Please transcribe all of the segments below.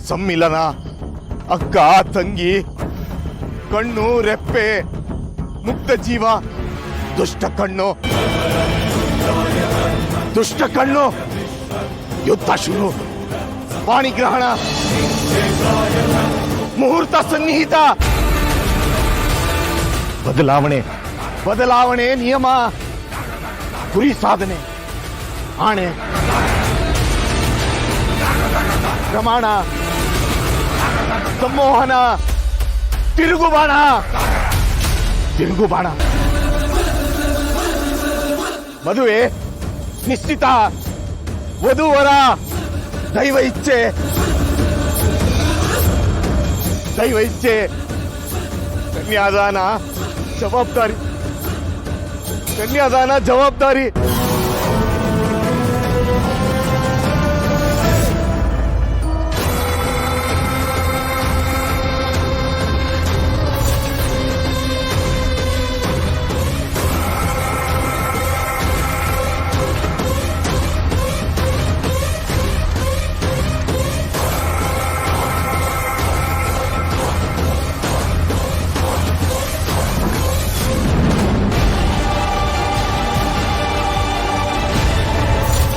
ಸಮ್ಮಿಲನ, ಅಕ್ಕ ತಂಗಿ, ಕಣ್ಣು ರೆಪ್ಪೆ, ಮುಕ್ತ ಜೀವ, ದುಷ್ಟ ಕಣ್ಣು, ದುಷ್ಟ ಕಣ್ಣು, ಯುದ್ಧ ಶುರು, ಪಾಣಿಗ್ರಹಣ, ಮುಹೂರ್ತ ಸನ್ನಿಹಿತ, ಬದಲಾವಣೆ, ಬದಲಾವಣೆ ನಿಯಮ, ಗುರಿ ಸಾಧನೆ, ಆಣೆ, ಪ್ರಮಾಣ, ಸಂಮೋಹನ, ತಿರುಗುಬಾಣ, ತಿರುಗುಬಾಣ, ಮದುವೆ, ನಿಶ್ಚಿತ, ವಧುವರ, ದೈವ ಇಚ್ಛೆ, ದೈವ ಇಚ್ಛೆ, ಕನ್ಯಾದಾನ ಜವಾಬ್ದಾರಿ, ಕನ್ಯಾದಾನ ಜವಾಬ್ದಾರಿ.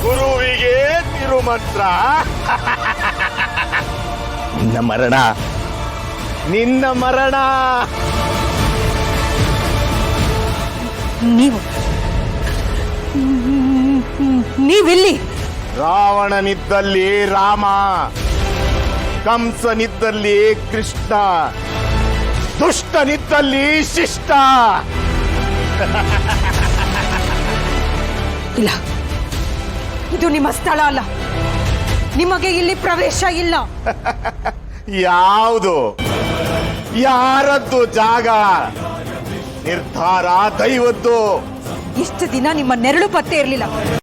ಗುರುವಿಗೆ ತಿರುಮಂತ್ರ. ನಿನ್ನ ಮರಣ, ನಿನ್ನ ಮರಣ. ನೀವಿಲ್ಲಿ? ರಾವಣನಿದ್ದಲ್ಲಿ ರಾಮ, ಕಂಸನಿದ್ದಲ್ಲಿ ಕೃಷ್ಣ, ದುಷ್ಟನಿದ್ದಲ್ಲಿ ಶಿಷ್ಟ. ಇಲ್ಲ, ಇದು ನಿಮ್ಮ ಸ್ಥಳ ಅಲ್ಲ. ನಿಮಗೆ ಇಲ್ಲಿ ಪ್ರವೇಶ ಇಲ್ಲ. ಯಾವುದು? ಯಾರದ್ದು ಜಾಗ? ನಿರ್ಧಾರ ದೈವದ್ದು. ಇಷ್ಟು ದಿನ ನಿಮ್ಮ ನೆರಳು ಪತ್ತೆ ಇರಲಿಲ್ಲ.